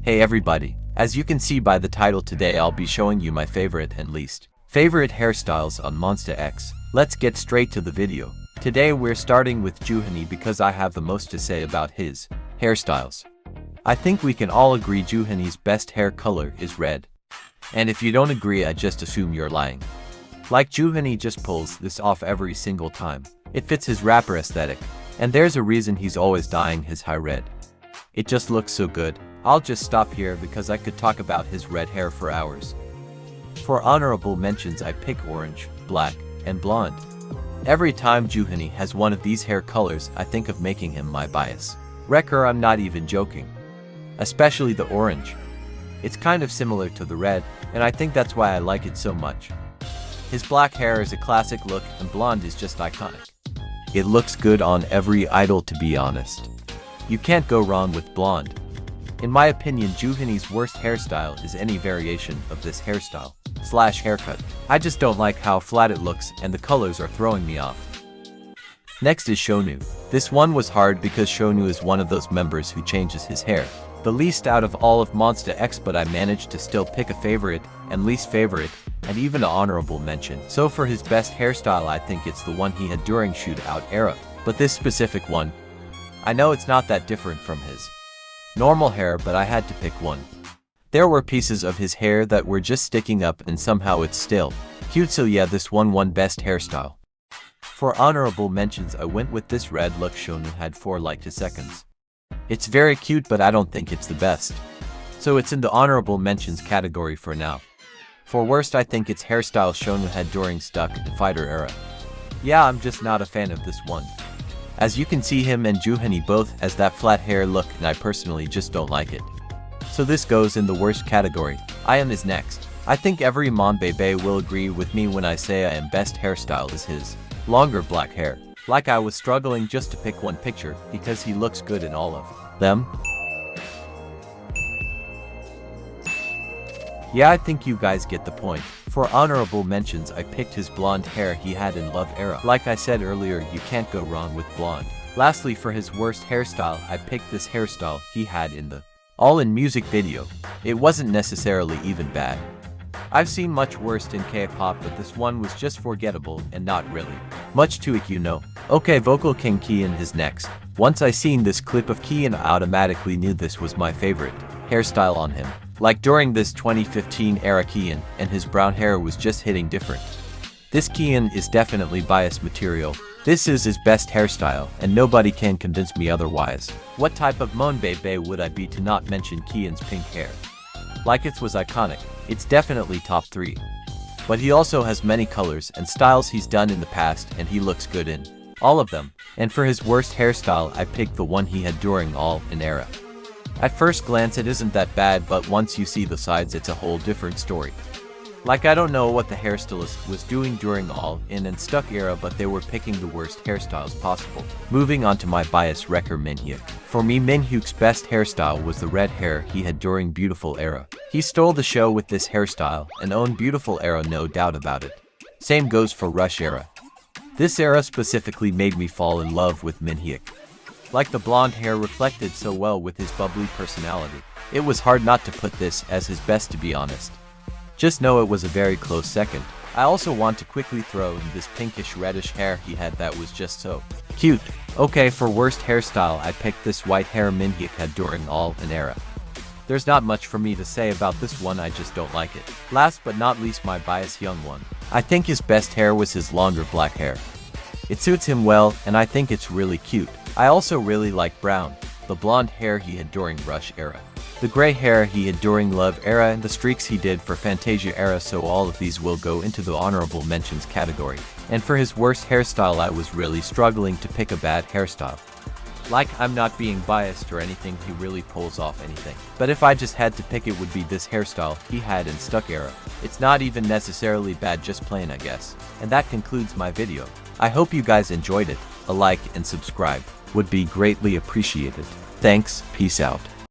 Hey everybody, as you can see by the title, today I'll be showing you my favorite and least favorite hairstyles on Monsta X. Let's get straight to the video. Today we're starting with Joohoney because I have the most to say about his hairstyles. I think we can all agree Joohoney's best hair color is red. And if you don't agree, I just assume you're lying. Like, Joohoney just pulls this off every single time. It fits his rapper aesthetic, and there's a reason he's always dyeing his hair red. It just looks so good. I'll just stop here because I could talk about his red hair for hours. For honorable mentions, I pick orange, black, and blonde. Every time Joohoney has one of these hair colors, I think of making him my bias wrecker. I'm not even joking. Especially the orange. It's kind of similar to the red, and I think that's why I like it so much. His black hair is a classic look, and blonde is just iconic. It looks good on every idol, to be honest. You can't go wrong with blonde. In my opinion, Joohoney's worst hairstyle is any variation of this hairstyle / haircut. I just don't like how flat it looks, and the colors are throwing me off. Next is shownu. This one was hard because shownu is one of those members who changes his hair the least out of all of Monsta X, but I managed to still pick a favorite and least favorite and even an honorable mention. So for his best hairstyle, I think it's the one he had during Shootout era. But this specific one, I know it's not that different from his normal hair, but I had to pick one. There were pieces of his hair that were just sticking up, and somehow it's still cute, so yeah, this one best hairstyle. For honorable mentions, I went with this red look shownu had for like 2 seconds. It's very cute, but I don't think it's the best. So it's in the honorable mentions category for now. For worst, I think it's hairstyle shownu had during Stuck and Fighter era. Yeah, I'm just not a fan of this one. As you can see, him and Joohoney both has that flat hair look, and I personally just don't like it. So this goes in the worst category. Hyungwon is next. I think every Monbebe will agree with me when I say I am best hairstyle is his longer black hair. Like, I was struggling just to pick one picture because he looks good in all of them. Yeah, I think you guys get the point. For honorable mentions, I picked his blonde hair he had in Love era. Like I said earlier, you can't go wrong with blonde. Lastly, for his worst hairstyle, I picked this hairstyle he had in the All In music video. It wasn't necessarily even bad. I've seen much worse in K-pop, but this one was just forgettable and not really much to it, you know. Okay, vocal king Kihyun is next. Once I seen this clip of Kihyun, I automatically knew this was my favorite hairstyle on him. Like, during this 2015 era, Kihyun and his brown hair was just hitting different. This Kihyun is definitely bias material. This is his best hairstyle, and nobody can convince me otherwise. What type of Monbebe would I be to not mention Kihyun's pink hair? Like, it was iconic. It's definitely top 3. But he also has many colors and styles he's done in the past, and he looks good in all of them. And for his worst hairstyle, I picked the one he had during All In era. At first glance, it isn't that bad, but once you see the sides, it's a whole different story. Like, I don't know what the hairstylist was doing during All In and Stuck era, but they were picking the worst hairstyles possible. Moving on to my bias wrecker, Minhyuk. For me, Minhyuk's best hairstyle was the red hair he had during Beautiful era. He stole the show with this hairstyle and owned Beautiful era, no doubt about it. Same goes for Rush era. This era specifically made me fall in love with Minhyuk. Like, the blonde hair reflected so well with his bubbly personality. It was hard not to put this as his best, to be honest. Just know it was a very close second. I also want to quickly throw in this pinkish reddish hair he had that was just so cute. Okay, for worst hairstyle, I picked this white hair Minhyuk had during All In era. There's not much for me to say about this one, I just don't like it. Last but not least, my bias Hyungwon. I think his best hair was his longer black hair. It suits him well, and I think it's really cute. I also really like brown, the blonde hair he had during Rush era, the gray hair he had during Love era, and the streaks he did for Fantasia era, so all of these will go into the honorable mentions category. And for his worst hairstyle, I was really struggling to pick a bad hairstyle. Like, I'm not being biased or anything, he really pulls off anything. But if I just had to pick, it would be this hairstyle he had in Stuck era. It's not even necessarily bad, just plain, I guess. And that concludes my video. I hope you guys enjoyed it. A like and subscribe would be greatly appreciated. Thanks, peace out.